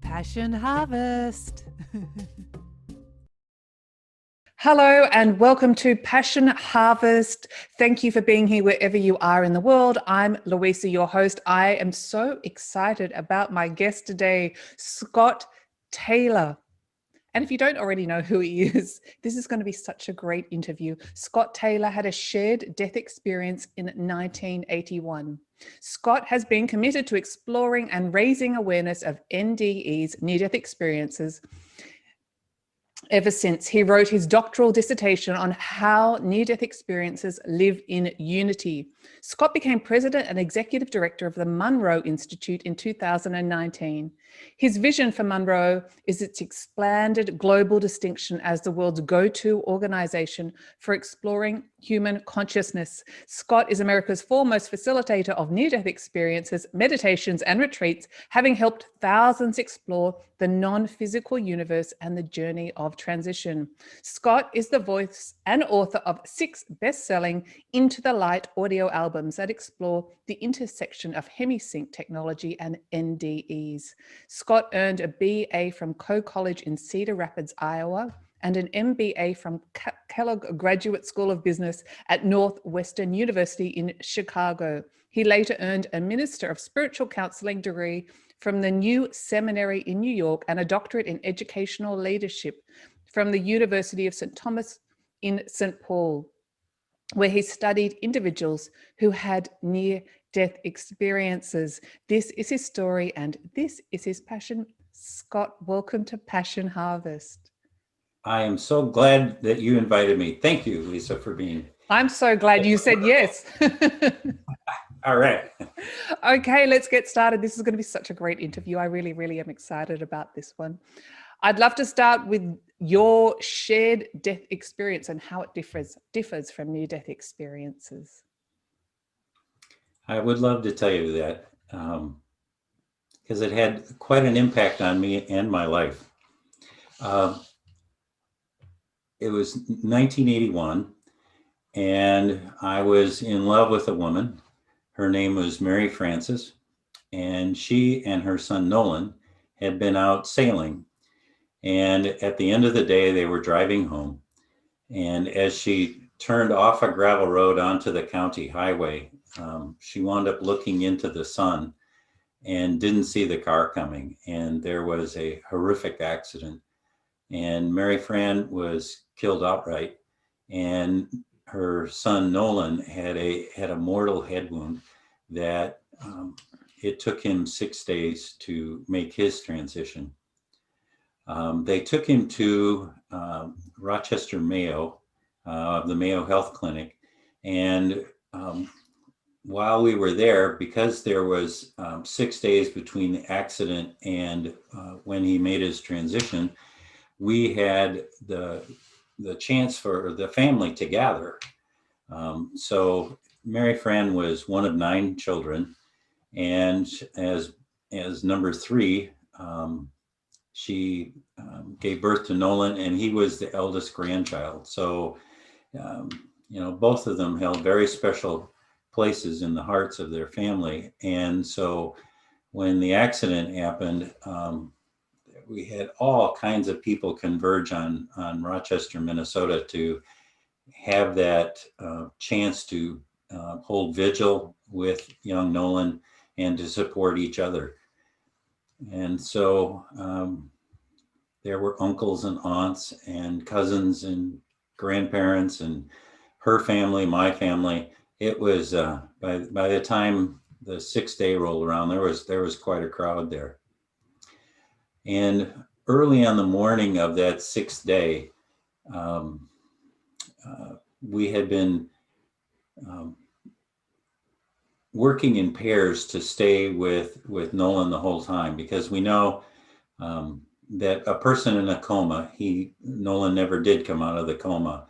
Passion Harvest. Hello and welcome to Passion Harvest. Thank you for being here wherever you are in the world. I'm Louisa, your host. I am so excited about my guest today, Scott Taylor. And if you don't already know who he is, this is going to be such a great interview. Scott Taylor had a shared death experience in 1981. Scott has been committed to exploring and raising awareness of NDEs, near-death experiences, ever since. He wrote his doctoral dissertation on how near-death experiences live in unity. Scott became president and executive director of the Monroe Institute in 2019. His vision for Monroe is its expanded global distinction as the world's go-to organization for exploring human consciousness. Scott is America's foremost facilitator of near-death experiences, meditations, and retreats, having helped thousands explore the non-physical universe and the journey of transition. Scott is the voice and author of 6 best-selling Into the Light audio albums that explore the intersection of Hemi-Sync technology and NDEs. Scott earned a BA from Coe College in Cedar Rapids, Iowa, and an MBA from Kellogg Graduate School of Business at Northwestern University in Chicago. He later earned a Minister of Spiritual Counseling degree from the New Seminary in New York and a doctorate in educational leadership from the University of St. Thomas in St. Paul, where he studied individuals who had near-death experiences. This is his story and this is his passion. Scott, welcome to Passion Harvest. I am so glad that you invited me. Thank you, Lisa, for being. I'm so glad you said yes. All right. Okay, let's get started. This is going to be such a great interview. I really, really am excited about this one. I'd love to start with your shared death experience and how it differs from near-death experiences. I would love to tell you that because it had quite an impact on me and my life. It was 1981, and I was in love with a woman. Her name was Mary Frances, and she and her son Nolan had been out sailing. And at the end of the day, they were driving home. And as she turned off a gravel road onto the county highway, she wound up looking into the sun and didn't see the car coming. And there was a horrific accident. And Mary Fran was killed outright. And her son Nolan had a mortal head wound that it took him 6 days to make his transition. They took him to Rochester Mayo, the Mayo Health Clinic. And while we were there, because there was 6 days between the accident and when he made his transition, we had the chance for the family to gather. So Mary Fran was one of 9 children. And as number 3, she gave birth to Nolan, and he was the eldest grandchild. So, both of them held very special places in the hearts of their family. And so when the accident happened, we had all kinds of people converge on Rochester, Minnesota to have that chance to hold vigil with young Nolan and to support each other. And so there were uncles and aunts and cousins and grandparents and her family, my family. It was by the time the 6th day rolled around, there was quite a crowd there. And early on the morning of that 6th day, we had been working in pairs to stay with Nolan the whole time, because we know that a person in a coma, Nolan never did come out of the coma,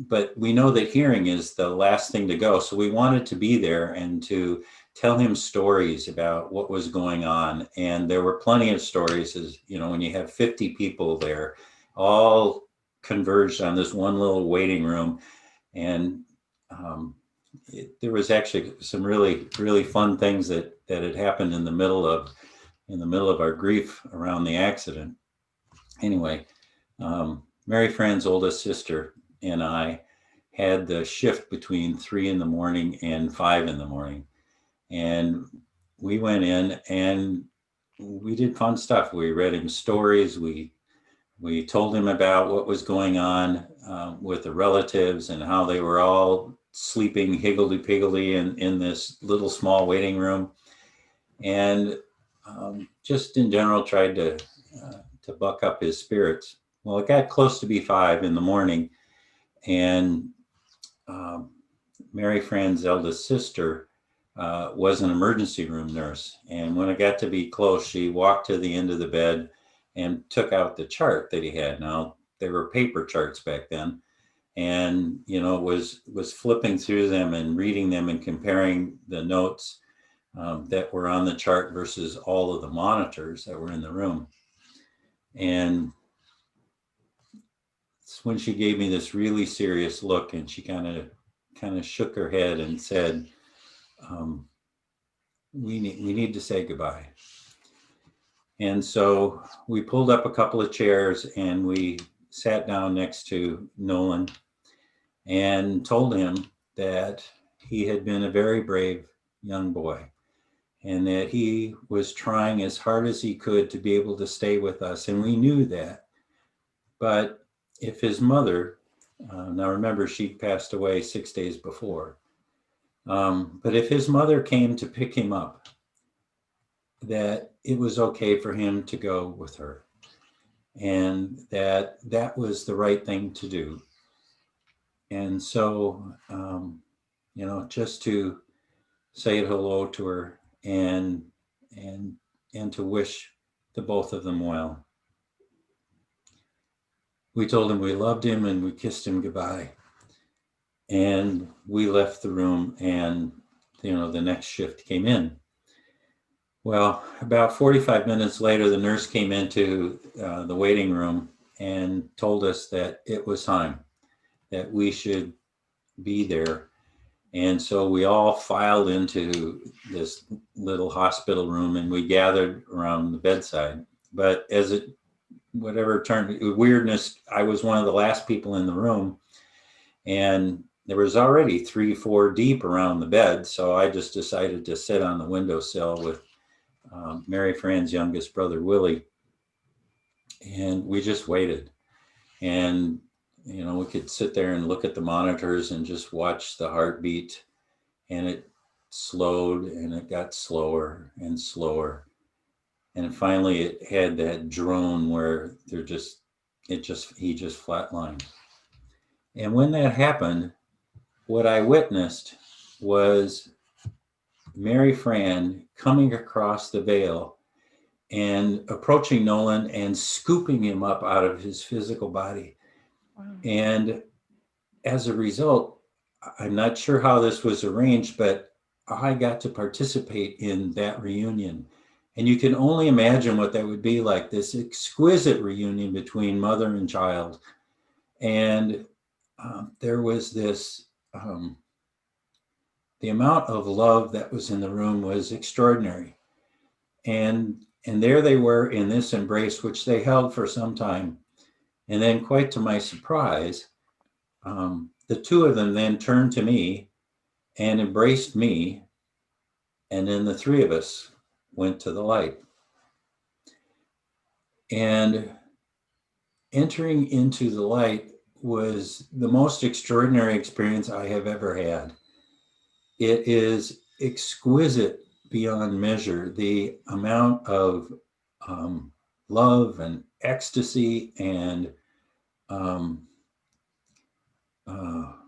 but we know that hearing is the last thing to go. So we wanted to be there and to tell him stories about what was going on. And there were plenty of stories, as when you have 50 people there, all converged on this one little waiting room. And there was actually some really, really fun things that had happened in the middle of in the middle of our grief around the accident. Anyway, Mary Fran's oldest sister and I had the shift between 3 in the morning and 5 in the morning. And we went in and we did fun stuff. We read him stories. We told him about what was going on with the relatives and how they were all sleeping higgledy-piggledy in this little small waiting room. And just in general tried to buck up his spirits. Well, it got close to be 5 in the morning, and Mary Fran's eldest sister was an emergency room nurse. And when it got to be close, she walked to the end of the bed and took out the chart that he had. Now, there were paper charts back then, and was flipping through them and reading them and comparing the notes that were on the chart versus all of the monitors that were in the room. And it's when she gave me this really serious look, and she kind of shook her head and said, we need to say goodbye. And so we pulled up a couple of chairs and we sat down next to Nolan and told him that he had been a very brave young boy and that he was trying as hard as he could to be able to stay with us. And we knew that. But if his mother, now remember, she passed away 6 days before. But if his mother came to pick him up, that it was okay for him to go with her, and that was the right thing to do. And so, just to say hello to her and to wish the both of them well. We told him we loved him and we kissed him goodbye. And we left the room, and the next shift came in. Well, about 45 minutes later, the nurse came into the waiting room and told us that it was time, that we should be there. And so we all filed into this little hospital room and we gathered around the bedside. But as it, whatever turned weirdness, I was one of the last people in the room, and there was already 3-4 deep around the bed. So I just decided to sit on the windowsill with Mary Fran's youngest brother, Willie. And we just waited. And, we could sit there and look at the monitors and just watch the heartbeat. And it slowed and it got slower and slower. And finally it had that drone where he just flatlined. And when that happened, what I witnessed was Mary Fran coming across the veil and approaching Nolan and scooping him up out of his physical body. Wow. And as a result, I'm not sure how this was arranged, but I got to participate in that reunion. And you can only imagine what that would be like, this exquisite reunion between mother and child. And there was this, the amount of love that was in the room was extraordinary. And there they were in this embrace, which they held for some time. And then, quite to my surprise, the two of them then turned to me and embraced me. And then the three of us went to the light. And entering into the light was the most extraordinary experience I have ever had. It is exquisite beyond measure, the amount of love and ecstasy and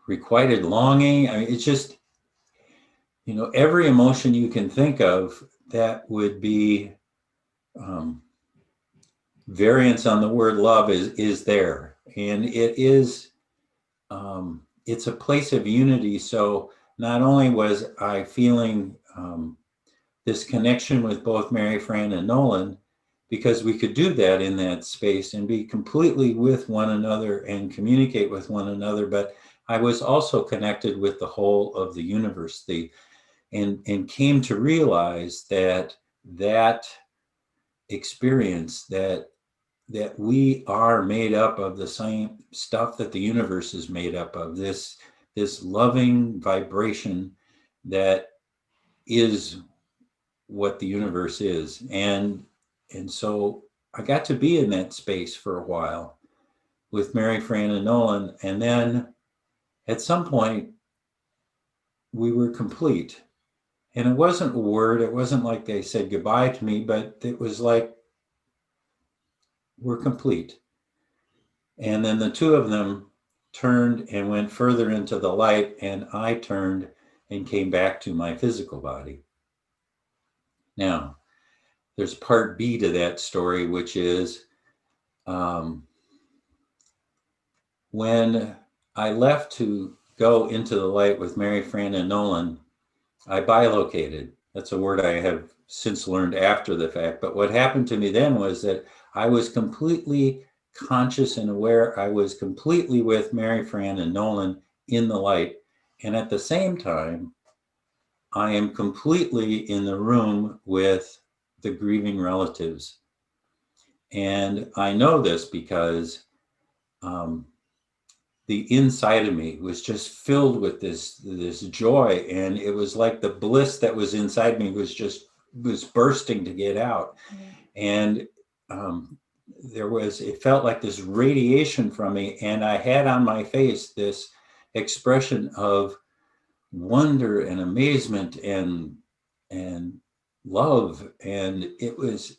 requited longing. I mean, it's just, every emotion you can think of that would be variance on the word love is there. And it is, it's a place of unity. So not only was I feeling this connection with both Mary Fran and Nolan, because we could do that in that space and be completely with one another and communicate with one another, but I was also connected with the whole of the universe, and came to realize that experience that we are made up of the same stuff that the universe is made up of, this loving vibration that is what the universe is. And so I got to be in that space for a while with Mary, Fran, and Nolan. And then at some point we were complete. And it wasn't a word, it wasn't like they said goodbye to me, but it was like, we're complete. And then the two of them turned and went further into the light, and I turned and came back to my physical body. Now, there's part B to that story, which is when I left to go into the light with Mary, Fran, and Nolan, I bilocated. That's a word I have since learned after the fact. But what happened to me then was that I was completely conscious and aware. I was completely with Mary, Fran, and Nolan in the light. And at the same time, I am completely in the room with the grieving relatives. And I know this because the inside of me was just filled with this joy, and it was like the bliss that was inside me was bursting to get out. And it felt like this radiation from me, and I had on my face this expression of wonder and amazement and love. And it was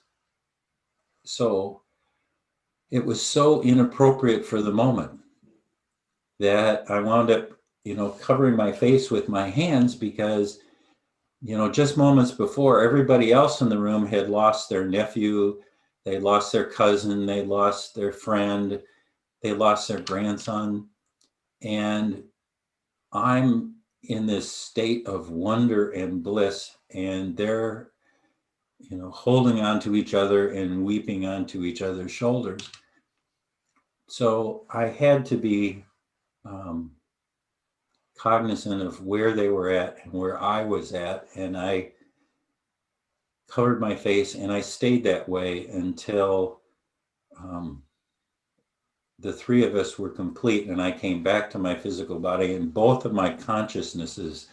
so inappropriate for the moment that I wound up, covering my face with my hands because, just moments before, everybody else in the room had lost their nephew, they lost their cousin, they lost their friend, they lost their grandson. And I'm in this state of wonder and bliss, and they're, holding on to each other and weeping onto each other's shoulders. So I had to be cognizant of where they were at and where I was at, and I covered my face, and I stayed that way until the three of us were complete, and I came back to my physical body, and both of my consciousnesses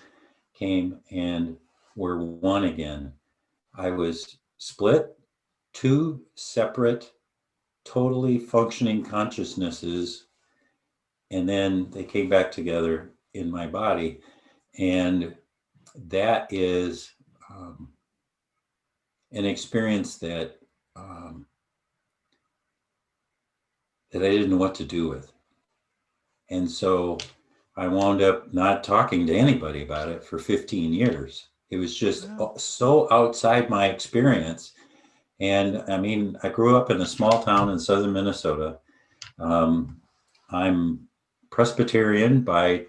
came and were one again. I was split, two separate, totally functioning consciousnesses, and then they came back together in my body. And that is an experience that that I didn't know what to do with. And so I wound up not talking to anybody about it for 15 years. It was just so outside my experience. And I mean, I grew up in a small town in southern Minnesota. I'm Presbyterian by,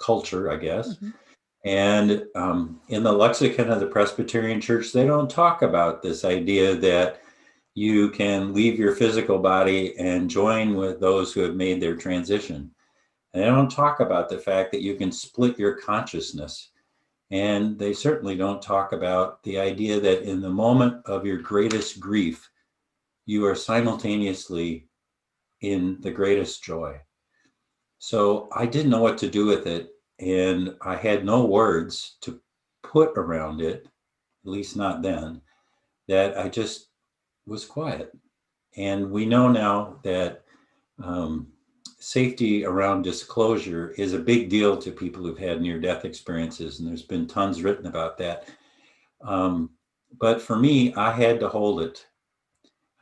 culture, I guess. Mm-hmm. And in the lexicon of the Presbyterian Church, they don't talk about this idea that you can leave your physical body and join with those who have made their transition. And they don't talk about the fact that you can split your consciousness. And they certainly don't talk about the idea that in the moment of your greatest grief, you are simultaneously in the greatest joy. So I didn't know what to do with it, and I had no words to put around it, at least not then, that I just was quiet. And we know now that safety around disclosure is a big deal to people who've had near-death experiences, and there's been tons written about that. But for me, I had to hold it.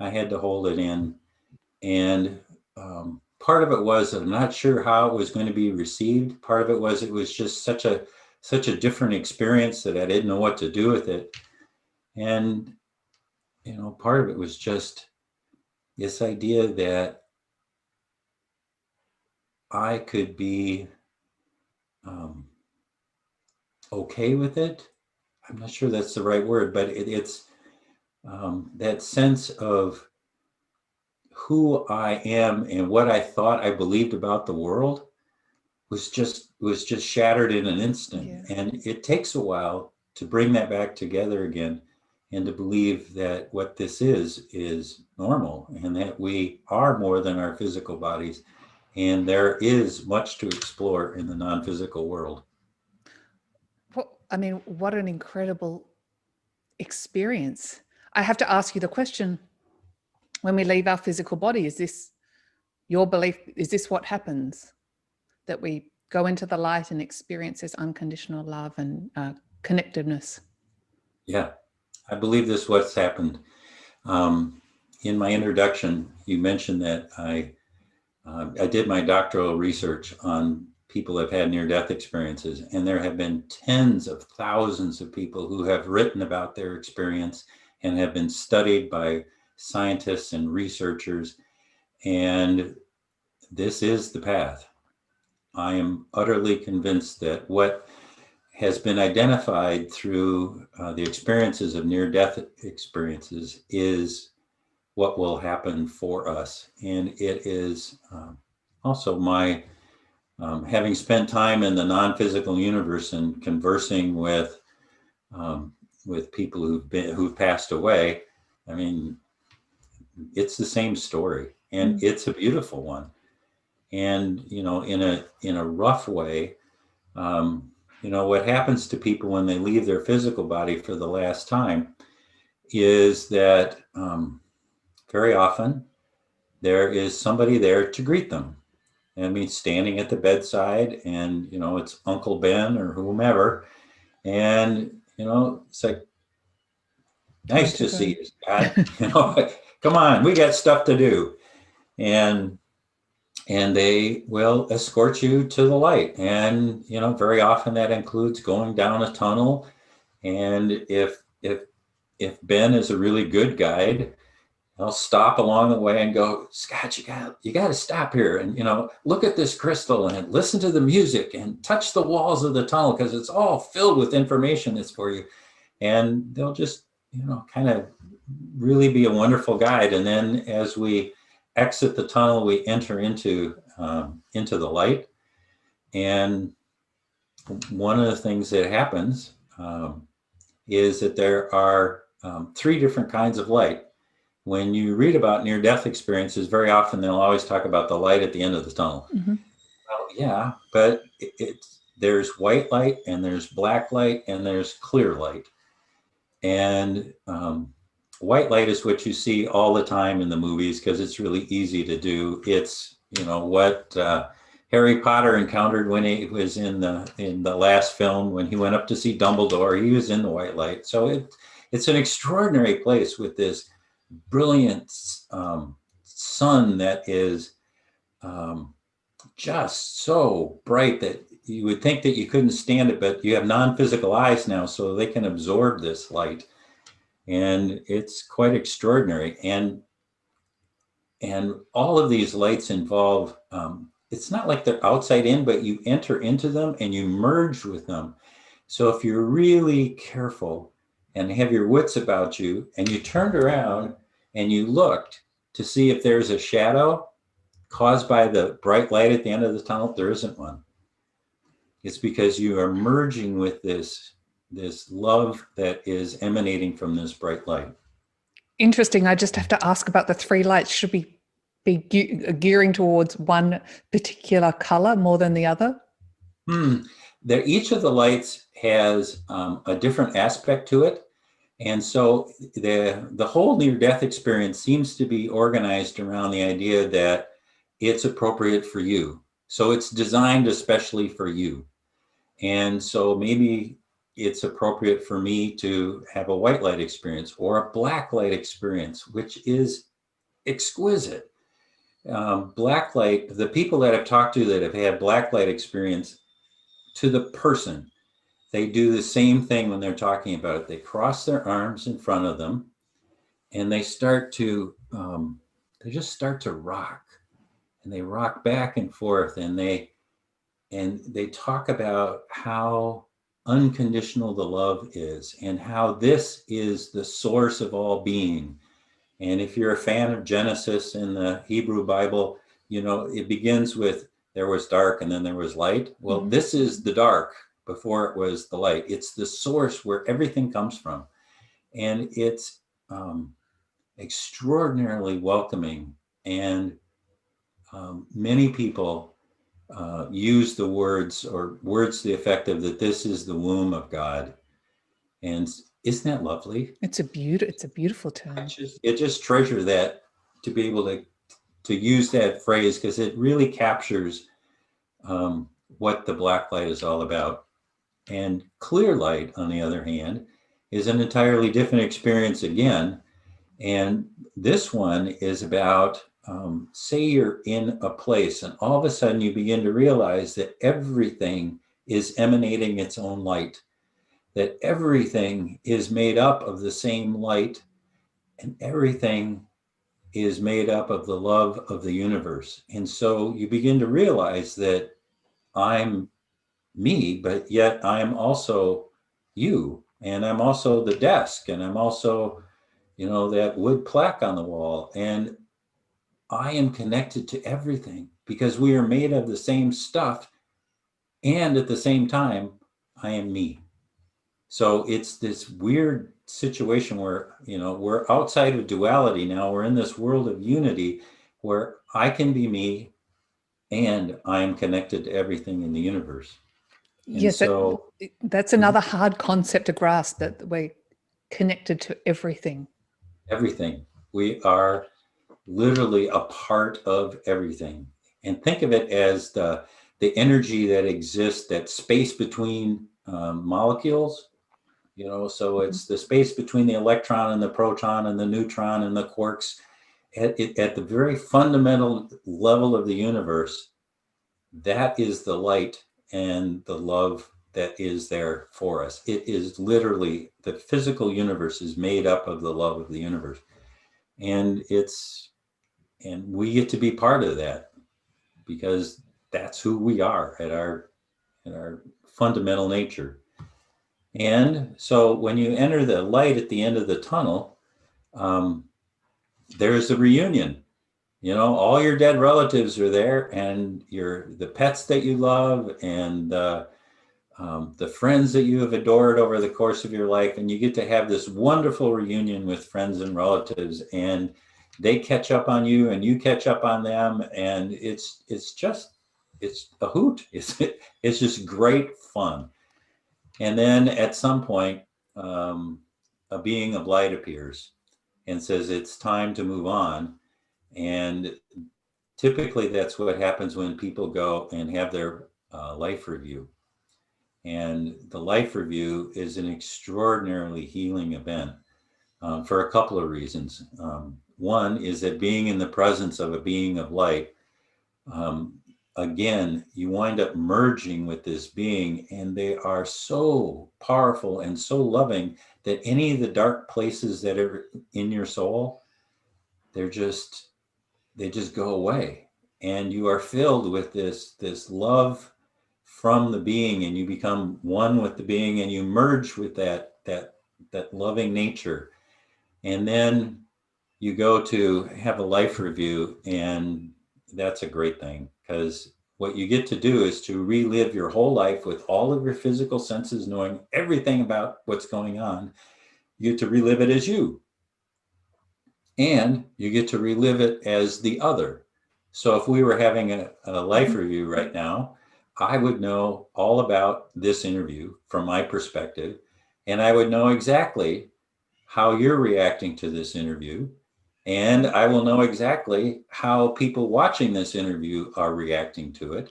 I had to hold it in. And part of it was that I'm not sure how it was going to be received. Part of it was just such a different experience that I didn't know what to do with it. And, part of it was just this idea that I could be okay with it. I'm not sure that's the right word, but it's that sense of who I am and what I thought I believed about the world was just shattered in an instant. Yeah. And it takes a while to bring that back together again. and to believe that what this is normal, and that we are more than our physical bodies. And there is much to explore in the non-physical world. What an incredible experience. I have to ask you the question, when we leave our physical body, is this your belief? Is this what happens? That we go into the light and experience this unconditional love and connectedness? Yeah, I believe this is what's happened. In my introduction, you mentioned that I did my doctoral research on people who have had near-death experiences, and there have been tens of thousands of people who have written about their experience and have been studied by scientists and researchers, and this is the path. I am utterly convinced that what has been identified through the experiences of near-death experiences is what will happen for us. And it is also my having spent time in the non-physical universe and conversing with people who've passed away. I mean, it's the same story, and it's a beautiful one. And in a rough way, what happens to people when they leave their physical body for the last time is that very often there is somebody there to greet them. I mean, standing at the bedside, and it's Uncle Ben or whomever, and it's like, nice to see you, Scott. Come on, we got stuff to do, and they will escort you to the light. And very often that includes going down a tunnel, and if Ben is a really good guide, I'll stop along the way and go, Scott, you got to stop here and, look at this crystal and listen to the music and touch the walls of the tunnel, because it's all filled with information that's for you. And they'll just, kind of really be a wonderful guide. And then as we exit the tunnel, we enter into the light. And one of the things that happens is that there are 3 different kinds of light. When you read about near-death experiences, very often they'll always talk about the light at the end of the tunnel. Mm-hmm. Well, yeah, but there's white light, and there's black light, and there's clear light. And white light is what you see all the time in the movies because it's really easy to do. It's what Harry Potter encountered when he was in the last film, when he went up to see Dumbledore. He was in the white light. So it's an extraordinary place with this brilliant sun that is just so bright that you would think that you couldn't stand it, but you have non-physical eyes now, so they can absorb this light, and it's quite extraordinary. And all of these lights involve it's not like they're outside in, but you enter into them and you merge with them. So if you're really careful and have your wits about you, and you turned around and you looked to see if there's a shadow caused by the bright light at the end of the tunnel, there isn't one. It's because you are merging with this love that is emanating from this bright light. Interesting. I just have to ask about the 3 lights. Should we be gearing towards one particular color more than the other? Each of the lights has a different aspect to it. And so the whole near-death experience seems to be organized around the idea that it's appropriate for you. So it's designed especially for you. And so maybe it's appropriate for me to have a white light experience or a black light experience, which is exquisite. Black light, the people that I've talked to that have had black light experience, to the person, they do the same thing when they're talking about it. They cross their arms in front of them, and they just start to rock, and they rock back and forth, and they talk about how unconditional the love is, and how this is the source of all being. And if you're a fan of Genesis in the Hebrew Bible, it begins with, there was dark and then there was light. Well, This is the dark before it was the light. It's the source where everything comes from. And it's extraordinarily welcoming. And many people use the words or words to the effect of that this is the womb of God. And isn't that lovely? It's a beautiful term. I just treasure that, to be able to use that phrase, because it really captures what the black light is all about. And clear light, on the other hand, is an entirely different experience again. And this one is about, say you're in a place and all of a sudden you begin to realize that everything is emanating its own light, that everything is made up of the same light, and everything is made up of the love of the universe. And so you begin to realize that I'm me, but yet I am also you. And I'm also the desk. And I'm also, that wood plaque on the wall. And I am connected to everything because we are made of the same stuff. And at the same time, I am me. So it's this weird situation where, we're outside of duality now. We're in this world of unity where I can be me and I am connected to everything in the universe. And Yes, so that's another hard concept to grasp, that we're connected to everything. everything, we are literally a part of everything. And think of it as the energy that exists, that space between molecules. So it's the space between the electron and the proton and the neutron and the quarks. At the very fundamental level of the universe, that is the light and the love that is there for us. It is literally, the physical universe is made up of the love of the universe. And we get to be part of that because that's who we are at our fundamental nature. And so when you enter the light at the end of the tunnel, there's a reunion. All your dead relatives are there, and the pets that you love, and the friends that you have adored over the course of your life, and you get to have this wonderful reunion with friends and relatives, and they catch up on you, and you catch up on them, and it's a hoot. It's just great fun. And then at some point, a being of light appears and says it's time to move on. And typically that's what happens when people go and have their life review. And the life review is an extraordinarily healing event for a couple of reasons. One is that being in the presence of a being of light, again, you wind up merging with this being, and they are so powerful and so loving that any of the dark places that are in your soul, they just go away. And you are filled with this love from the being, and you become one with the being, and you merge with that loving nature. And then you go to have a life review, and that's a great thing, because what you get to do is to relive your whole life with all of your physical senses, knowing everything about what's going on. You get to relive it as you, and you get to relive it as the other. So if we were having a life review right now, I would know all about this interview from my perspective, and I would know exactly how you're reacting to this interview. And I will know exactly how people watching this interview are reacting to it.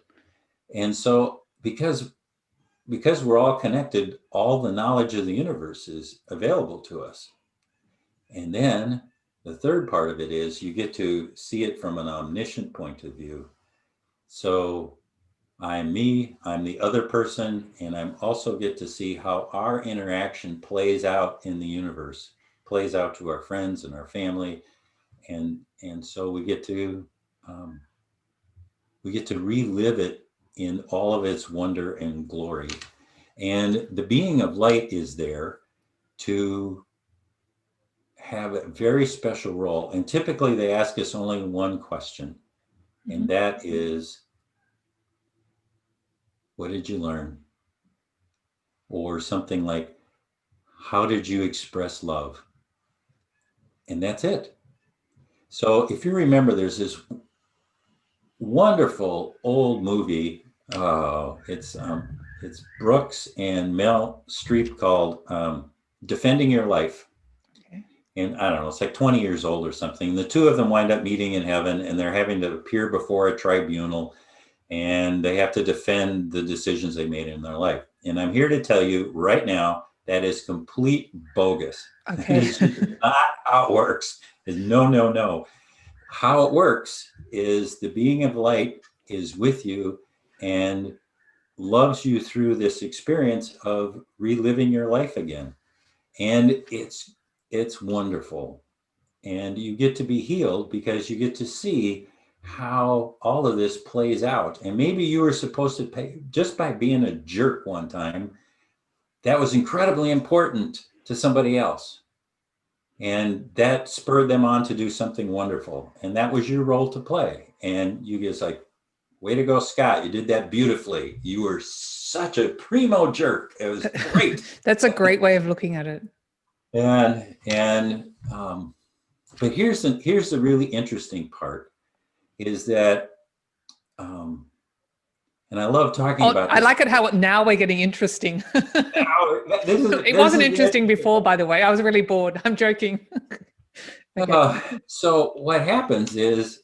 And so because we're all connected, all the knowledge of the universe is available to us. And then the third part of it is you get to see it from an omniscient point of view. So I'm me, I'm the other person, and I also get to see how our interaction plays out in the universe, plays out to our friends and our family. And so we get to relive it in all of its wonder and glory. And the being of light is there to have a very special role. And typically they ask us only one question, and that is, what did you learn? Or something like, how did you express love? And that's it. So if you remember, there's this wonderful old movie. It's Brooks and Mel Streep called Defending Your Life. Okay. And I don't know, it's like 20 years old or something. The two of them wind up meeting in heaven, and they're having to appear before a tribunal, and they have to defend the decisions they made in their life. And I'm here to tell you right now, that is complete bogus. Okay. It's not how it works. It's no, no, no. How it works is the being of light is with you and loves you through this experience of reliving your life again. And it's wonderful. And you get to be healed because you get to see how all of this plays out. And maybe you were supposed to pay just by being a jerk one time. That was incredibly important to somebody else. And that spurred them on to do something wonderful. And that was your role to play. And you just like, way to go, Scott. You did that beautifully. You were such a primo jerk. It was great. That's a great way of looking at it. But here's the really interesting part is that, and I love talking about this. I like it how now we're getting interesting. It wasn't interesting before, by the way. I was really bored. I'm joking. Okay. So what happens is,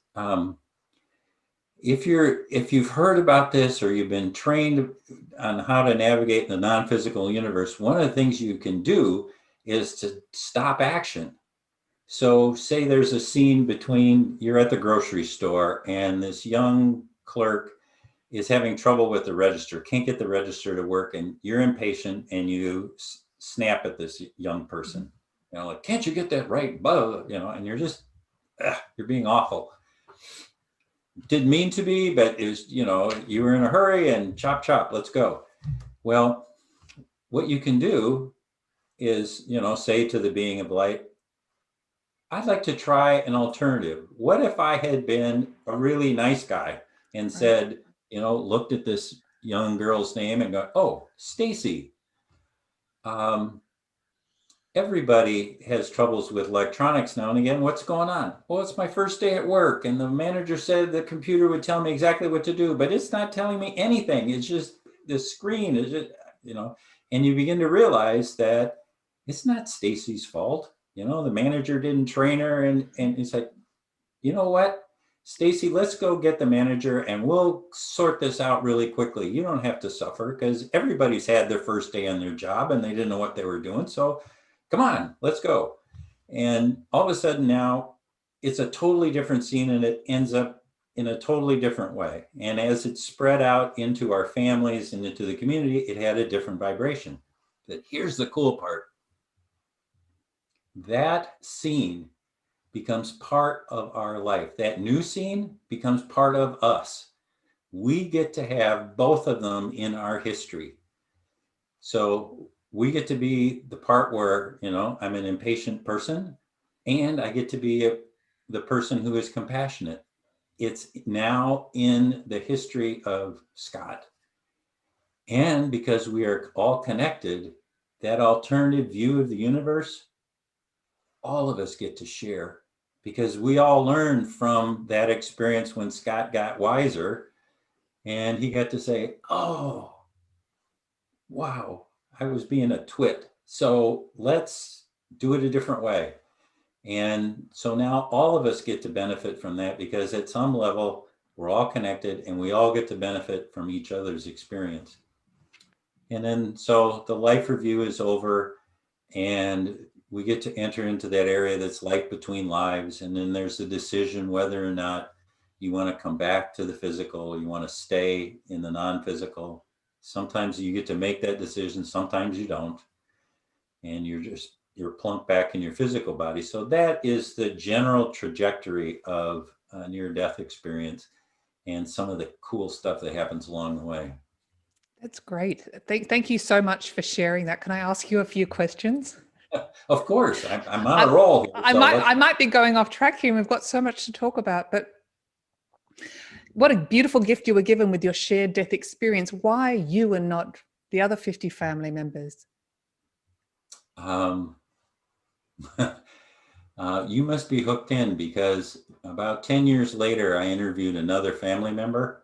if you've heard about this or you've been trained on how to navigate in the non-physical universe, one of the things you can do is to stop action. So say there's a scene between you're at the grocery store and this young clerk is having trouble with the register, can't get the register to work, and you're impatient and you snap at this young person. Like, can't you get that right? And you're just, you're being awful. Didn't mean to be, but it was, you were in a hurry and chop, chop, let's go. Well, what you can do is, say to the being of light, I'd like to try an alternative. What if I had been a really nice guy and said, looked at this young girl's name and go, oh, Stacy. Everybody has troubles with electronics now and again. What's going on? Well, it's my first day at work, and the manager said the computer would tell me exactly what to do, but it's not telling me anything. It's just the screen is just, and you begin to realize that it's not Stacy's fault. The manager didn't train her, and it's like, you know what, Stacy, let's go get the manager and we'll sort this out really quickly. You don't have to suffer because everybody's had their first day on their job and they didn't know what they were doing. So come on, let's go. And all of a sudden now it's a totally different scene and it ends up in a totally different way. And as it spread out into our families and into the community, it had a different vibration. But here's the cool part. That scene becomes part of our life. That new scene becomes part of us. We get to have both of them in our history. So we get to be the part where, I'm an impatient person and I get to be the person who is compassionate. It's now in the history of Scott. And because we are all connected, that alternative view of the universe, all of us get to share. Because we all learned from that experience when Scott got wiser and he got to say, oh, wow, I was being a twit. So let's do it a different way. And so now all of us get to benefit from that because at some level, we're all connected and we all get to benefit from each other's experience. And then, so the life review is over and we get to enter into that area that's life between lives. And then there's the decision whether or not you want to come back to the physical, you want to stay in the non-physical. Sometimes you get to make that decision, sometimes you don't. And you're plunked back in your physical body. So that is the general trajectory of a near-death experience and some of the cool stuff that happens along the way. That's great. Thank you so much for sharing that. Can I ask you a few questions? Of course, I'm on a roll here. I might be going off track here. We've got so much to talk about, but what a beautiful gift you were given with your shared death experience. Why you and not the other 50 family members? Um, you must be hooked in, because about 10 years later, I interviewed another family member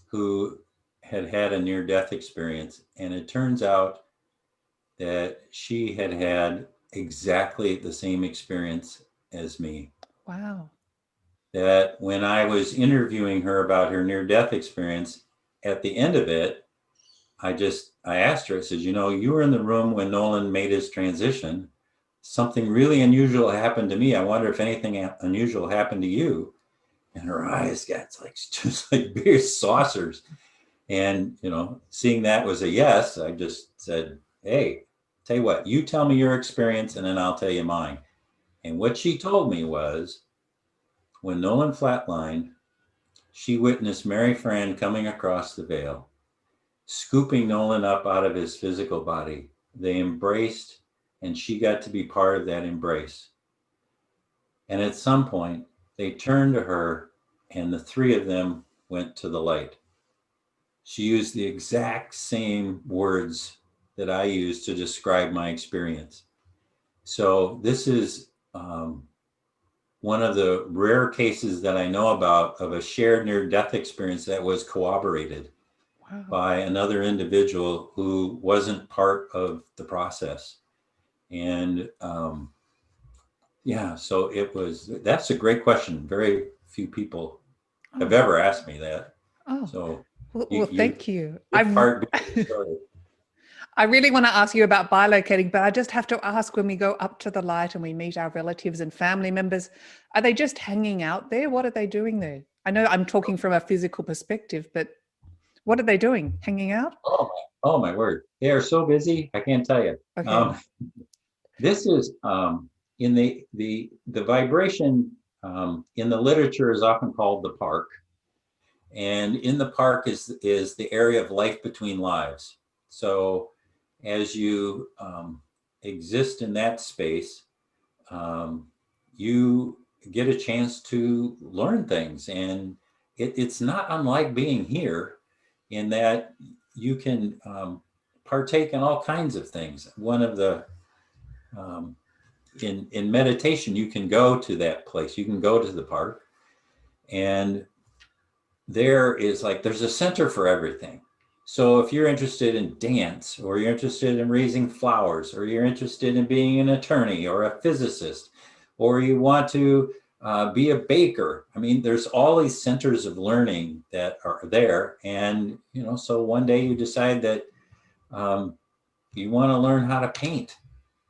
who had had a near-death experience. And it turns out that she had had exactly the same experience as me. Wow. That when I was interviewing her about her near-death experience, at the end of it, I asked her, I said, you were in the room when Nolan made his transition. Something really unusual happened to me. I wonder if anything unusual happened to you. And her eyes got like just like big saucers. And, seeing that was a yes, I just said, hey, tell you what, you tell me your experience and then I'll tell you mine. And what she told me was, when Nolan flatlined, she witnessed Mary Fran coming across the veil, scooping Nolan up out of his physical body. They embraced, and she got to be part of that embrace. And at some point, they turned to her, and the three of them went to the light. She used the exact same words that I used to describe my experience. So this is one of the rare cases that I know about of a shared near-death experience that was corroborated Wow. by another individual who wasn't part of the process. And so that's a great question. Very few people have Oh, ever asked me that. oh. So Well, you thank you. it's part of the story. I really want to ask you about bilocating, but I just have to ask, when we go up to the light and we meet our relatives and family members, are they just hanging out there? What are they doing there? I know I'm talking from a physical perspective, but what are they doing? Hanging out? Oh my word. They are so busy. I can't tell you. Okay. This is in the vibration in the literature is often called the park. And in the park is the area of life between lives. So as you exist in that space, you get a chance to learn things. And it's not unlike being here, in that you can partake in all kinds of things. One of the in meditation, you can go to that place. You can go to the park, and there's a center for everything. So if you're interested in dance, or you're interested in raising flowers, or you're interested in being an attorney or a physicist, or you want to be a baker, I mean, there's all these centers of learning that are there. And, so one day you decide that you want to learn how to paint,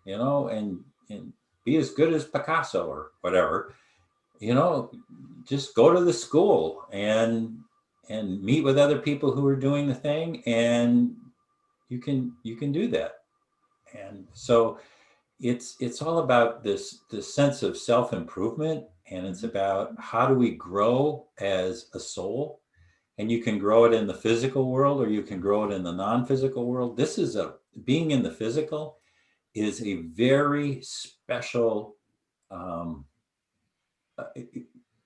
and be as good as Picasso or whatever, just go to the school and meet with other people who are doing the thing, and you can do that. And so it's all about this sense of self-improvement, and it's about how do we grow as a soul. And you can grow it in the physical world, or you can grow it in the non-physical world. Being in the physical is a very special, um,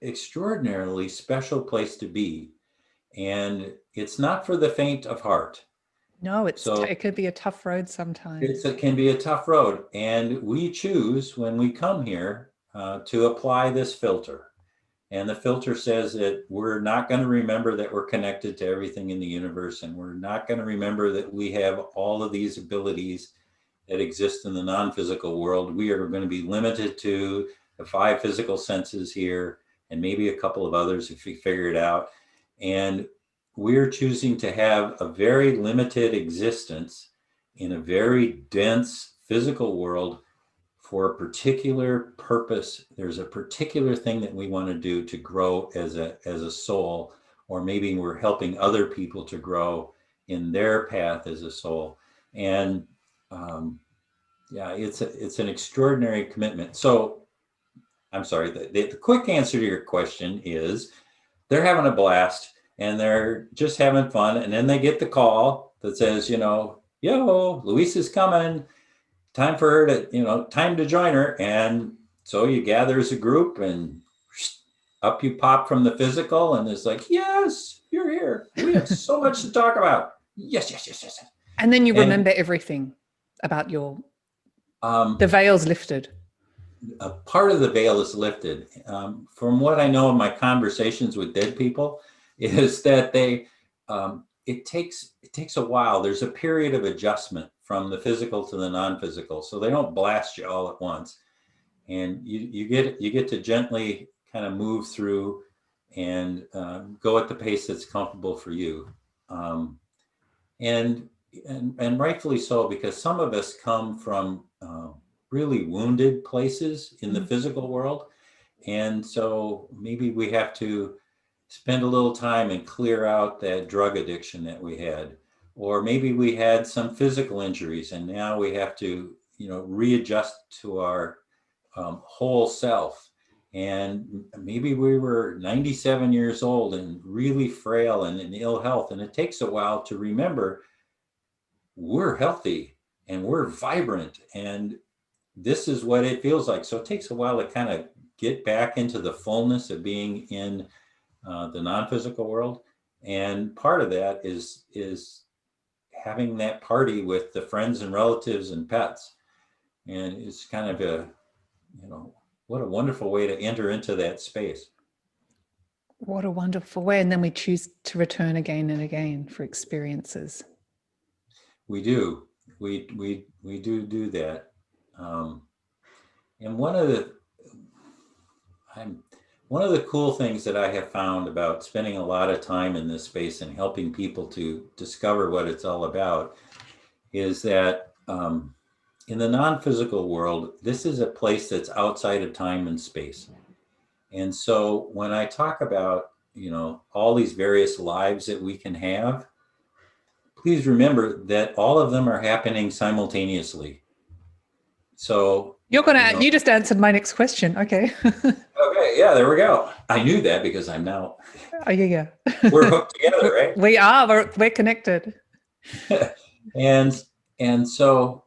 extraordinarily special place to be. And it's not for the faint of heart. No, So it could be a tough road sometimes. it can be a tough road. And we choose, when we come here, to apply this filter. And the filter says that we're not going to remember that we're connected to everything in the universe. And we're not going to remember that we have all of these abilities that exist in the non-physical world. We are going to be limited to the 5 physical senses here, and maybe a couple of others if we figure it out. And we're choosing to have a very limited existence in a very dense physical world for a particular purpose. There's a particular thing that we want to do to grow as a soul, or maybe we're helping other people to grow in their path as a soul. And it's an extraordinary commitment. So I'm sorry, the quick answer to your question is, they're having a blast and they're just having fun. And then they get the call that says, yo, Luis is coming. Time for her time to join her. And so you gather as a group, and up you pop from the physical, and it's like, yes, you're here. We have so much to talk about. Yes, yes, yes, yes. And then you And remember everything about your The veil's lifted. A part of the veil is lifted. From what I know of my conversations with dead people, is that it takes a while. There's a period of adjustment from the physical to the non-physical, so they don't blast you all at once, and you get to gently kind of move through and go at the pace that's comfortable for you, and rightfully so, because some of us come from really wounded places in the physical world. And so maybe we have to spend a little time and clear out that drug addiction that we had. Or maybe we had some physical injuries and now we have to, readjust to our whole self. And maybe we were 97 years old and really frail and in ill health. And it takes a while to remember we're healthy and we're vibrant and this is what it feels like. So it takes a while to kind of get back into the fullness of being in the non-physical world. And part of that is having that party with the friends and relatives and pets. And it's kind of what a wonderful way to enter into that space. What a wonderful way. And then we choose to return again and again for experiences. We do. We do that. And one of the cool things that I have found about spending a lot of time in this space and helping people to discover what it's all about is that in the non-physical world, this is a place that's outside of time and space. And so when I talk about, all these various lives that we can have, please remember that all of them are happening simultaneously. So you just answered my next question. Okay. Okay. Yeah, there we go. I knew that because I'm now. Oh, yeah. We're hooked together, right? We are. We're connected. And so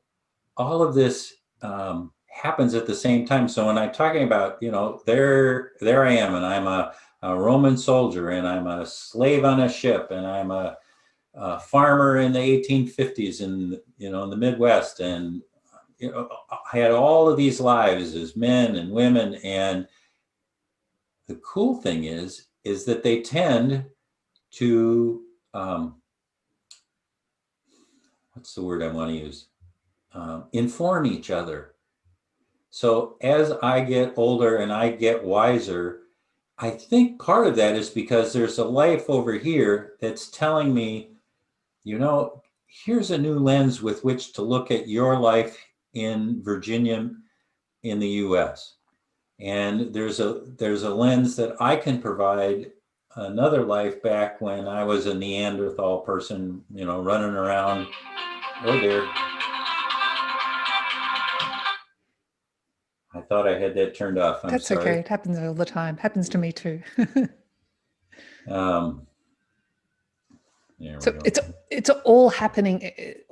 all of this happens at the same time. So when I'm talking about, there I am, and I'm a Roman soldier, and I'm a slave on a ship, and I'm a farmer in the 1850s in the Midwest, and I had all of these lives as men and women, and the cool thing is that they tend to what's the word I want to use? Inform each other. So as I get older and I get wiser, I think part of that is because there's a life over here that's telling me, here's a new lens with which to look at your life in Virginia, in the US. And there's a lens that I can provide another life back when I was a Neanderthal person, running around. Oh dear. I thought I had that turned off. That's sorry. Okay. It happens all the time. Happens to me too. So it's all happening. It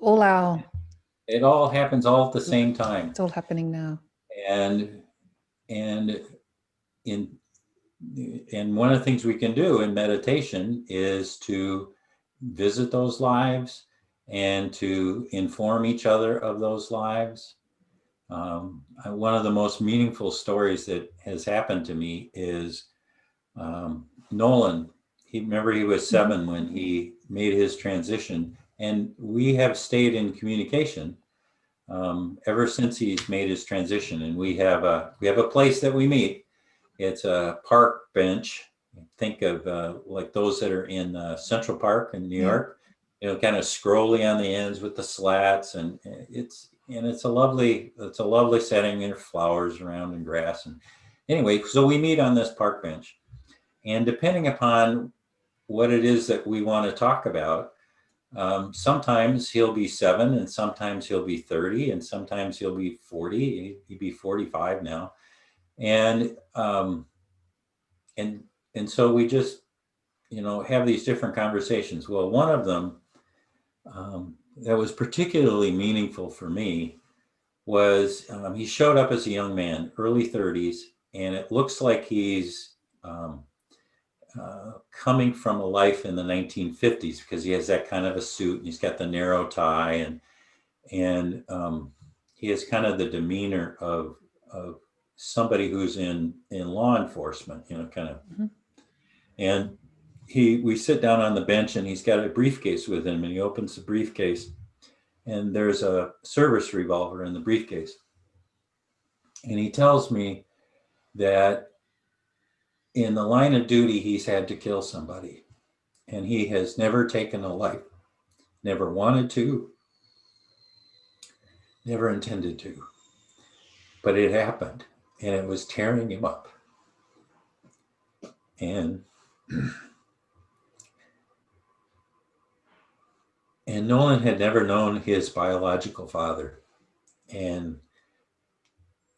all happens all at the same time. It's all happening now. And one of the things we can do in meditation is to visit those lives and to inform each other of those lives. One of the most meaningful stories that has happened to me is Nolan. He was 7 when he made his transition, and we have stayed in communication ever since he's made his transition. And we have a place that we meet. It's a park bench. Think of like those that are in Central Park in New York. Kind of scrolly on the ends with the slats, and it's a lovely setting. There are flowers around and grass, and anyway, so we meet on this park bench, and depending upon what it is that we want to talk about, sometimes he'll be 7, and sometimes he'll be 30, and sometimes he'll be 40. He'd be 45 now, and so we just have these different conversations. Well, one of them that was particularly meaningful for me was he showed up as a young man, early 30s, and it looks like he's coming from a life in the 1950s because he has that kind of a suit and he's got the narrow tie, and he has kind of the demeanor of somebody who's in law enforcement, you know, kind of. Mhm. And we sit down on the bench, and he's got a briefcase with him, and he opens the briefcase, and there's a service revolver in the briefcase. And he tells me that in the line of duty, he's had to kill somebody, and he has never taken a life, never wanted to, never intended to, but it happened, and it was tearing him up. And Nolan had never known his biological father. And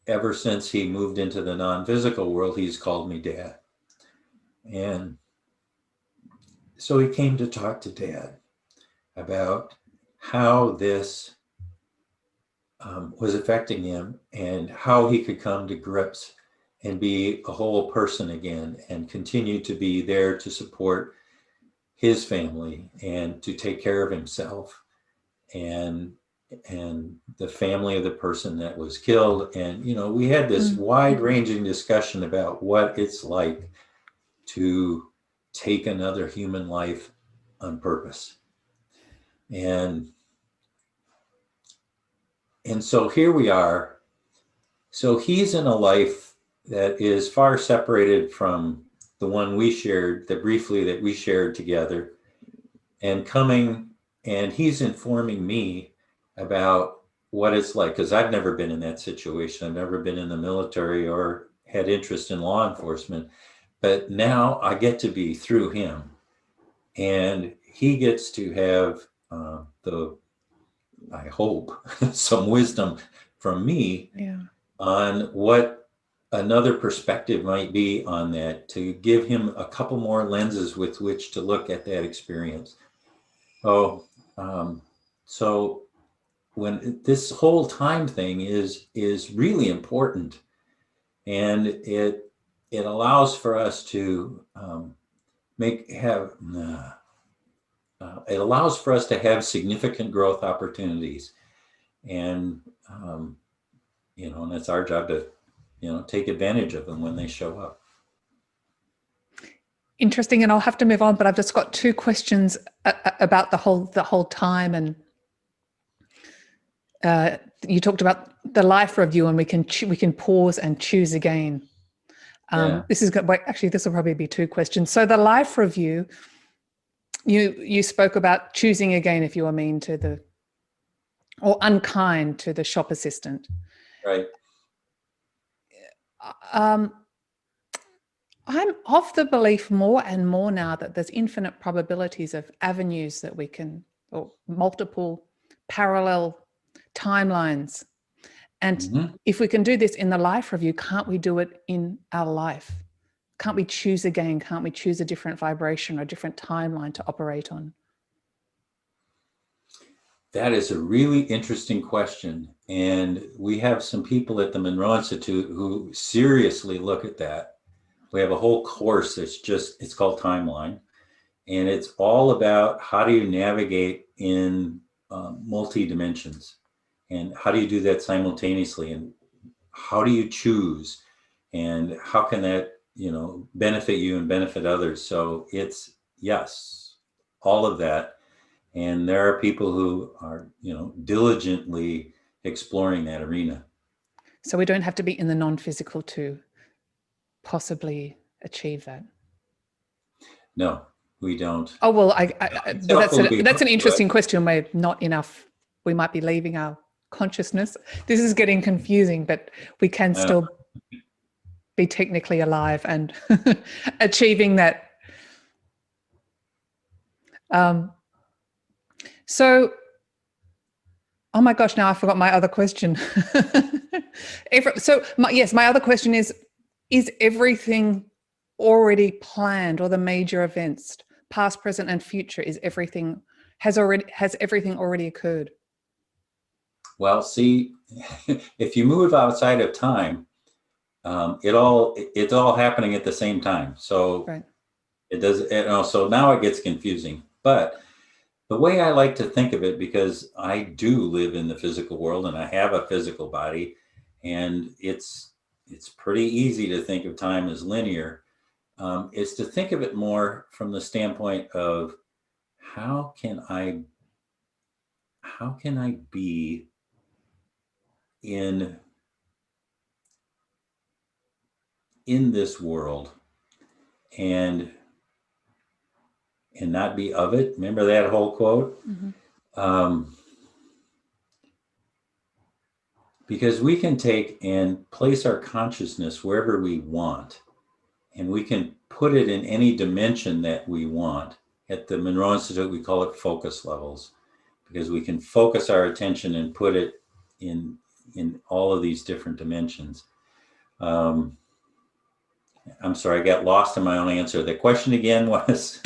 ever since he moved into the non-physical world, he's called me Dad. And so he came to talk to Dad about how this was affecting him, and how he could come to grips and be a whole person again, and continue to be there to support his family and to take care of himself and the family of the person that was killed. And, you know, we had this wide-ranging discussion about what it's like to take another human life on purpose. And so here we are. So he's in a life that is far separated from the one we shared, that we shared together, and he's informing me about what it's like, because I've never been in that situation. I've never been in the military or had interest in law enforcement, but now I get to be through him, and he gets to have I hope, some wisdom from me on what another perspective might be on that, to give him a couple more lenses with which to look at that experience. So when this whole time thing is really important, and it allows for us to it allows for us to have significant growth opportunities, and you know, and it's our job to, you know, take advantage of them when they show up. Interesting, and I'll have to move on, but I've just got two questions about the whole time. And you talked about the life review, and we can pause and choose again. This will probably be two questions. So the life review, you spoke about choosing again if you were mean to or unkind to the shop assistant. Right. I'm of the belief more and more now that there's infinite probabilities of avenues that we can, or multiple parallel timelines. And if we can do this in the life review, can't we do it in our life? Can't we choose again? Can't we choose a different vibration or a different timeline to operate on? That is a really interesting question. And we have some people at the Monroe Institute who seriously look at that. We have a whole course it's called Timeline. And it's all about how do you navigate in multi-dimensions, and how do you do that simultaneously, and how do you choose, and how can that, you know, benefit you and benefit others. So it's, yes, all of that. And there are people who are, you know, diligently exploring that arena. So we don't have to be in the non-physical to possibly achieve that. No, we don't. Oh, well, that's an interesting question. We're not enough. We might be leaving our consciousness. This is getting confusing, but we can still be technically alive and achieving that. So, oh my gosh, now I forgot my other question. My other question is everything already planned, or the major events, past, present, and future, has everything already occurred? Well, see, if you move outside of time, it's all happening at the same time. So it does, you know, so now it gets confusing. But the way I like to think of it, because I do live in the physical world and I have a physical body, and it's pretty easy to think of time as linear, is to think of it more from the standpoint of how can I be in this world and not be of it. Remember that whole quote? Um, because we can take and place our consciousness wherever we want, and we can put it in any dimension that we want. At the Monroe Institute, we call it focus levels, because we can focus our attention and put it in all of these different dimensions. I'm sorry, I got lost in my own answer. The question again was?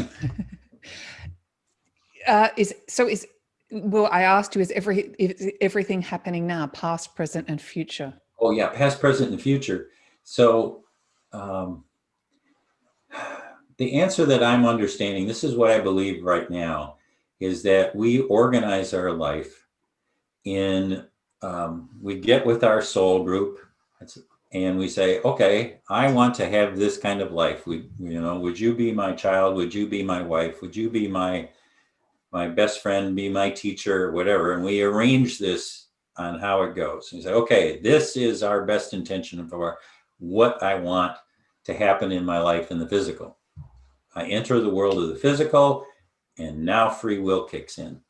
Well, I asked you, is everything happening now, past, present, and future? Oh yeah, past, present, and future. So the answer that I'm understanding, this is what I believe right now, is that we organize our life in, we get with our soul group and we say, okay, I want to have this kind of life. Would you be my child? Would you be my wife? Would you be my best friend, be my teacher, whatever? And we arrange this on how it goes. And you say, okay, this is our best intention for what I want to happen in my life in the physical. I enter the world of the physical, and now free will kicks in.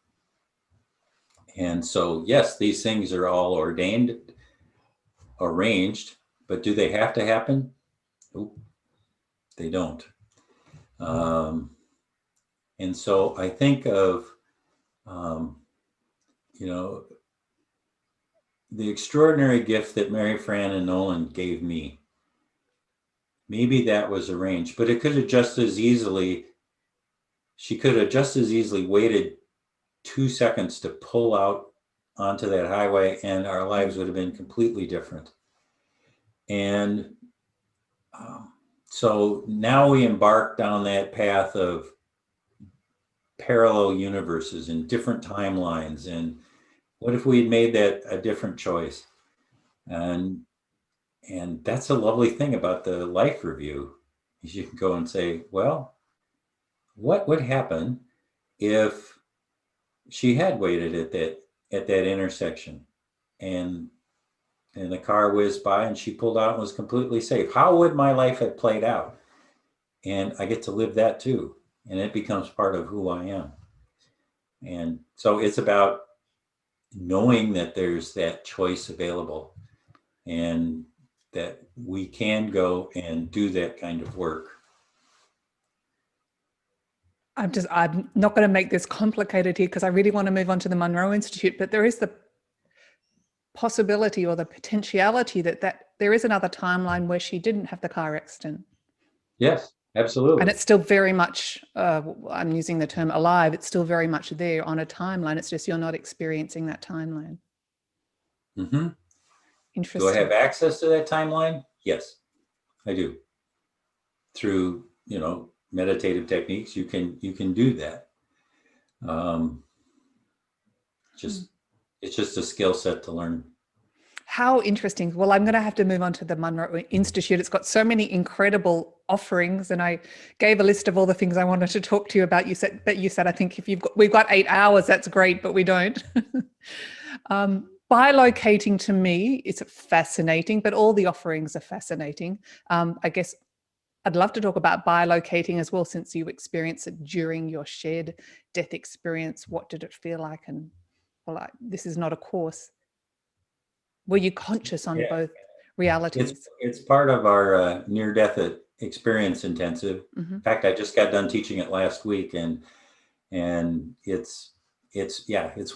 And so, yes, these things are all ordained, arranged, but do they have to happen? Nope, they don't. And so I think of, the extraordinary gift that Mary Fran and Nolan gave me. Maybe that was arranged, but it could have just as easily, she could have just as easily waited 2 seconds to pull out onto that highway, and our lives would have been completely different. And so now we embark down that path of parallel universes and different timelines. And what if we had made that a different choice? And that's a lovely thing about the life review, is you can go and say, well, what would happen if she had waited at that intersection and the car whizzed by and she pulled out and was completely safe? How would my life have played out? And I get to live that too. And it becomes part of who I am. And so it's about knowing that there's that choice available and that we can go and do that kind of work. I'm not going to make this complicated here because I really want to move on to the Monroe Institute, but there is the possibility or the potentiality that there is another timeline where she didn't have the car accident. Yes, absolutely. And it's still very much, I'm using the term alive, it's still very much there on a timeline. It's just you're not experiencing that timeline. Mm-hmm. Interesting. Do I have access to that timeline? Yes, I do. Through, meditative techniques, you can do that. It's just a skill set to learn. How interesting. Well, I'm going to have to move on to the Monroe Institute. It's got so many incredible offerings, and I gave a list of all the things I wanted to talk to you about. You said, I think if we've got 8 hours, that's great, but we don't. Bilocating to me is fascinating, but all the offerings are fascinating. I guess I'd love to talk about bilocating as well, since you experienced it during your shared death experience. What did it feel like? And this is not a course. Were you conscious on both realities? It's part of our near-death experience intensive. Mm-hmm. In fact, I just got done teaching it last week, and it's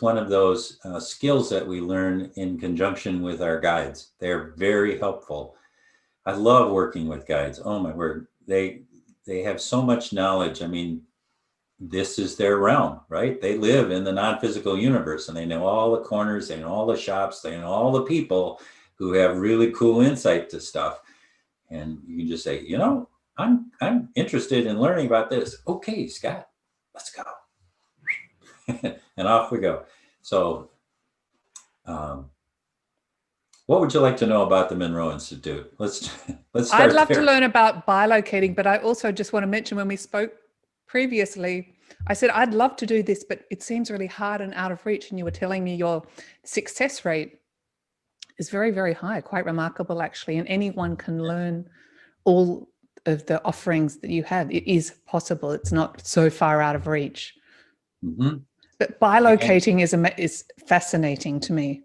one of those skills that we learn in conjunction with our guides. They're very helpful. I love working with guides. Oh my word, they have so much knowledge. I mean, this is their realm, right? They live in the non-physical universe, and they know all the corners, they know all the shops, they know all the people who have really cool insight to stuff. And you can just say, I'm interested in learning about this. Okay, Scott, let's go. and off we go. So, what would you like to know about the Monroe Institute? Let's start I'd love there. to learn about bilocating, but I also just want to mention when we spoke previously, I said, I'd love to do this, but it seems really hard and out of reach. And you were telling me your success rate is very, very high, quite remarkable, actually. And anyone can learn all of the offerings that you have. It is possible. It's not so far out of reach. Mm-hmm. But bilocating is fascinating to me.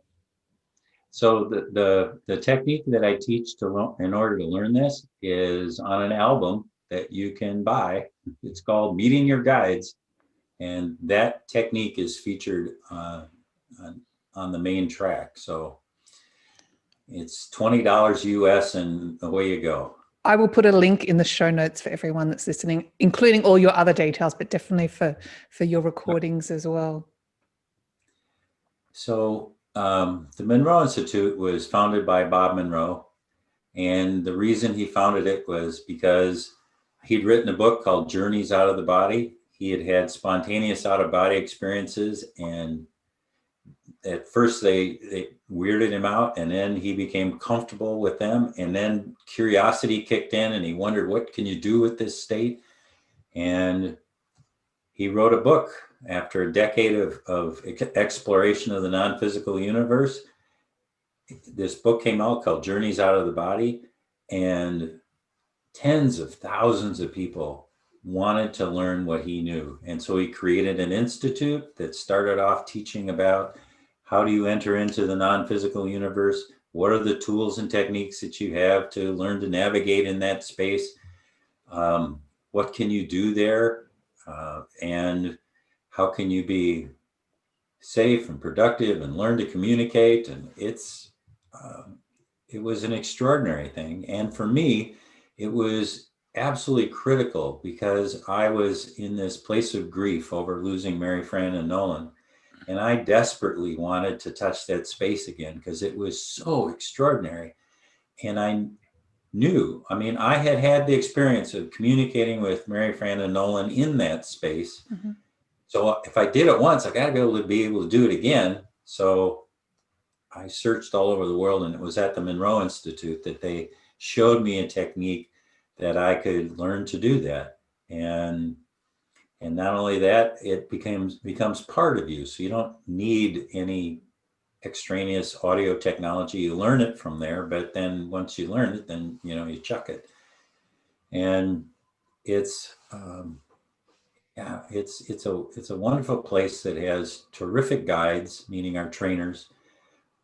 So the technique that I teach in order to learn this is on an album that you can buy. It's called Meeting Your Guides, and that technique is featured on the main track. So it's $20 US, and away you go. I will put a link in the show notes for everyone that's listening, including all your other details, but definitely for your recordings as well. So the Monroe Institute was founded by Bob Monroe. And the reason he founded it was because he'd written a book called Journeys Out of the Body. He had had spontaneous out-of-body experiences, and at first they weirded him out, and then he became comfortable with them, and then curiosity kicked in, and he wondered, what can you do with this state? And he wrote a book after a decade of exploration of the non-physical universe. This book came out called Journeys Out of the Body, and tens of thousands of people wanted to learn what he knew. And so he created an institute that started off teaching about how do you enter into the non-physical universe? What are the tools and techniques that you have to learn to navigate in that space? What can you do there? And how can you be safe and productive and learn to communicate? And it was an extraordinary thing. And for me, it was absolutely critical because I was in this place of grief over losing Mary Fran and Nolan. And I desperately wanted to touch that space again because it was so extraordinary. And I knew, I had had the experience of communicating with Mary Fran and Nolan in that space. Mm-hmm. So if I did it once, I got to be able to do it again. So I searched all over the world, and it was at the Monroe Institute that they showed me a technique that I could learn to do that. And not only that, it becomes part of you. So you don't need any extraneous audio technology. You learn it from there, but then once you learn it, then you chuck it. And it's a wonderful place that has terrific guides, meaning our trainers.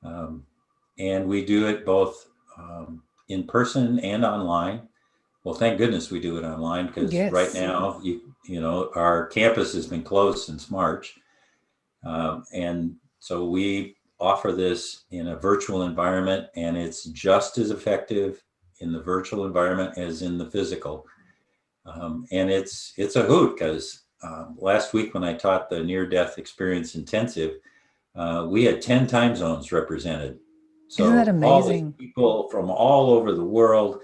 And we do it both in person and online. Well, thank goodness we do it online because right now, our campus has been closed since March. And so we offer this in a virtual environment, and it's just as effective in the virtual environment as in the physical. And it's a hoot because last week when I taught the near-death experience intensive, we had 10 time zones represented. So isn't that amazing? All these people from all over the world,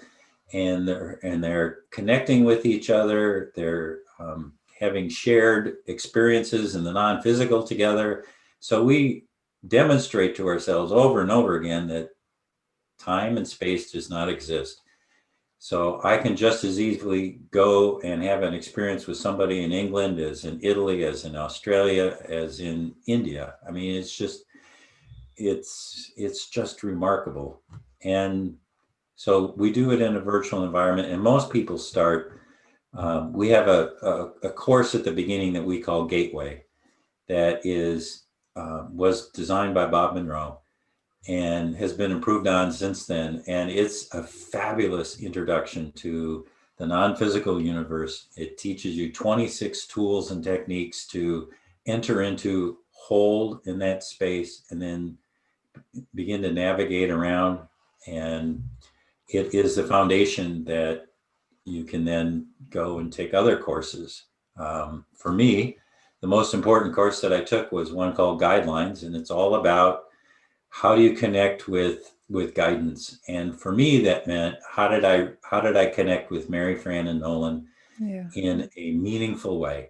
and they're connecting with each other. They're having shared experiences in the non-physical together. So we demonstrate to ourselves over and over again that time and space does not exist. So I can just as easily go and have an experience with somebody in England as in Italy, as in Australia, as in India. It's just remarkable. And so we do it in a virtual environment, and most people start, we have a course at the beginning that we call Gateway that was designed by Bob Monroe and has been improved on since then. And it's a fabulous introduction to the non-physical universe. It teaches you 26 tools and techniques to enter into, hold in that space, and then begin to navigate around. And it is the foundation that you can then go and take other courses. For me, the most important course that I took was one called Guidelines, and it's all about how do you connect with guidance. And for me, that meant how did I connect with Mary Fran and Nolan in a meaningful way?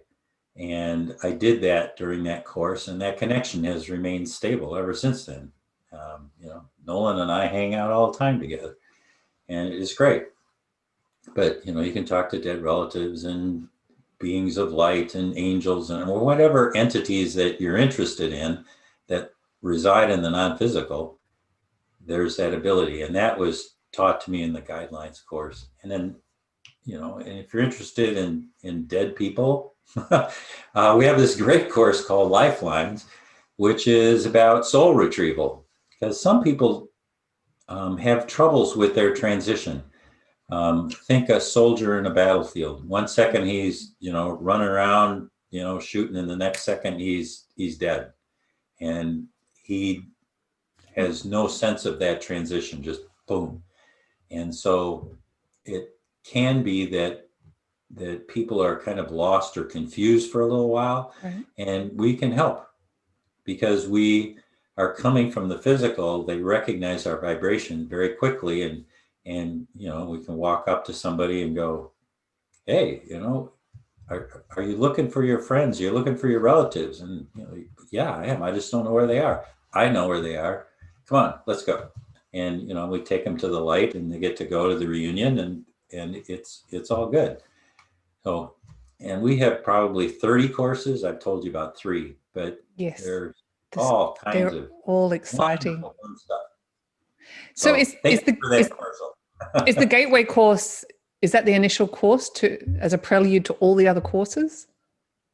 And I did that during that course, and that connection has remained stable ever since then. Nolan and I hang out all the time together, and it is great. But you can talk to dead relatives and beings of light and angels and whatever entities that you're interested in that reside in the non-physical. There's that ability, and that was taught to me in the guidelines course. And then, and if you're interested in dead people, we have this great course called Lifelines, which is about soul retrieval, because some people have troubles with their transition. Think a soldier in a battlefield. One second he's running around shooting, and the next second he's dead, and he has no sense of that transition, just boom. And so it can be that people are kind of lost or confused for a little while, Right. and we can help because we are coming from the physical. They recognize our vibration very quickly, and we can walk up to somebody and go, hey, are you looking for your friends? You're looking for your relatives? And yeah, I am. I just don't know where they are. I know where they are. Come on, let's go. And we take them to the light, and they get to go to the reunion, and it's all good. So, and we have probably 30 courses. I've told you about 3, but Yes. there's all kinds of all exciting fun stuff. So is the Gateway course, is that the initial course as a prelude to all the other courses?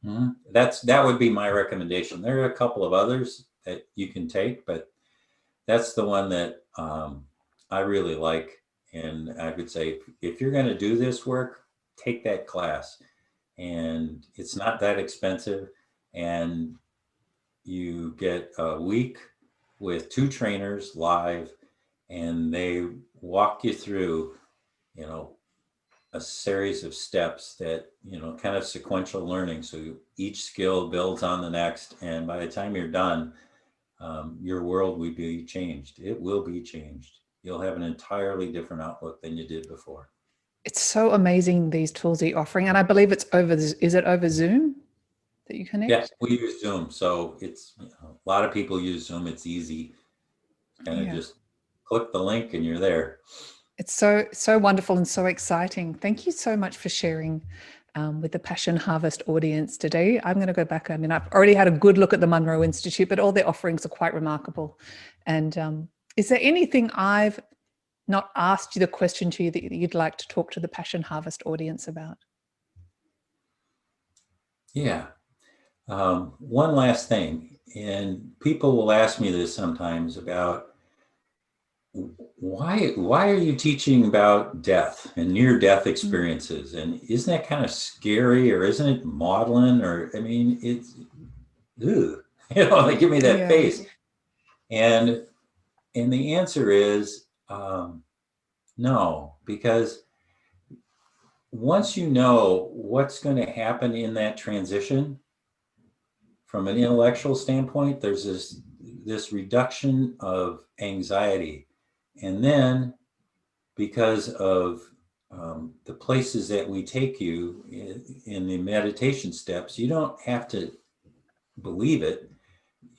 Mm-hmm. That would be my recommendation. There are a couple of others that you can take, but that's the one that I really like. And I would say, if you're going to do this work, take that class. And it's not that expensive. And you get a week with 2 trainers live, and they walk you through, a series of steps that, kind of sequential learning. So each skill builds on the next. And by the time you're done, your world will be changed. It will be changed. You'll have an entirely different outlook than you did before. It's so amazing, these tools that you're offering. And I believe is it over Zoom that you connect? Yes, we use Zoom. So it's, a lot of people use Zoom. It's easy. Kind of just click the link and you're there. It's so wonderful and so exciting. Thank you so much for sharing with the Passion Harvest audience today. I'm going to go back. I mean, I've already had a good look at the Monroe Institute, but all their offerings are quite remarkable. And is there anything I've not asked you the question to you that you'd like to talk to the Passion Harvest audience about? Yeah. One last thing, and people will ask me this sometimes about why are you teaching about death and near-death experiences? And isn't that kind of scary, or isn't it maudlin? Or, I mean, it's, they give me that face. And the answer is no, because once you know what's going to happen in that transition, from an intellectual standpoint, there's this reduction of anxiety. And then, because of the places that we take you in the meditation steps, you don't have to believe it.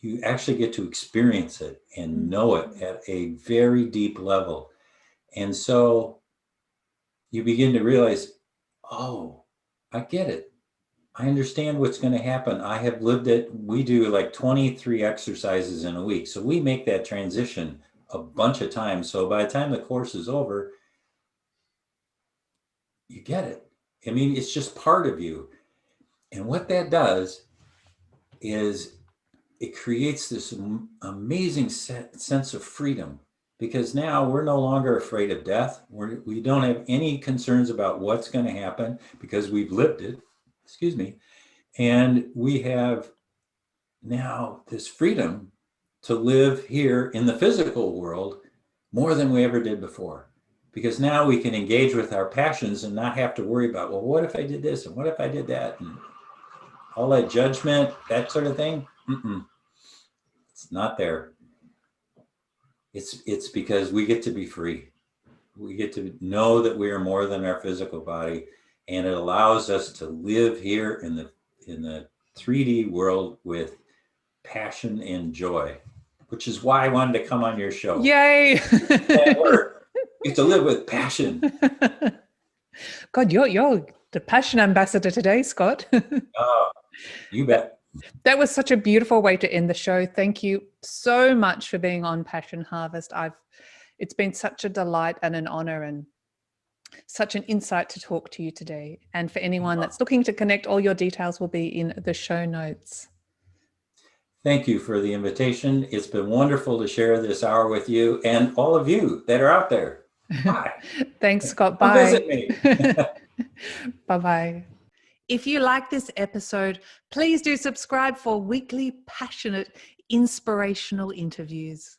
You actually get to experience it and know it at a very deep level. And so you begin to realize, oh, I get it. I understand what's going to happen. I have lived it. We do like 23 exercises in a week. So we make that transition a bunch of times. So by the time the course is over, you get it. I mean, it's just part of you. And what that does is it creates this amazing sense of freedom, because now we're no longer afraid of death. We don't have any concerns about what's going to happen because we've lived it. Excuse me. And we have now this freedom to live here in the physical world more than we ever did before. Because now we can engage with our passions and not have to worry about, well, what if I did this? And what if I did that? And all that judgment, that sort of thing. It's not there. It's because we get to be free. We get to know that we are more than our physical body. And it allows us to live here in in the 3D world with passion and joy, which is why I wanted to come on your show. Yay! That word. You have to live with passion. God, you're the passion ambassador today, Scott. Oh, you bet. That was such a beautiful way to end the show. Thank you so much for being on Passion Harvest. It's been such a delight and an honor and such an insight to talk to you today. And for anyone that's looking to connect, all your details will be in the show notes. Thank you for the invitation. It's been wonderful to share this hour with you and all of you that are out there. Bye. Thanks, Scott. Come Bye. visit me. Bye-bye. If you like this episode, please do subscribe for weekly passionate, inspirational interviews.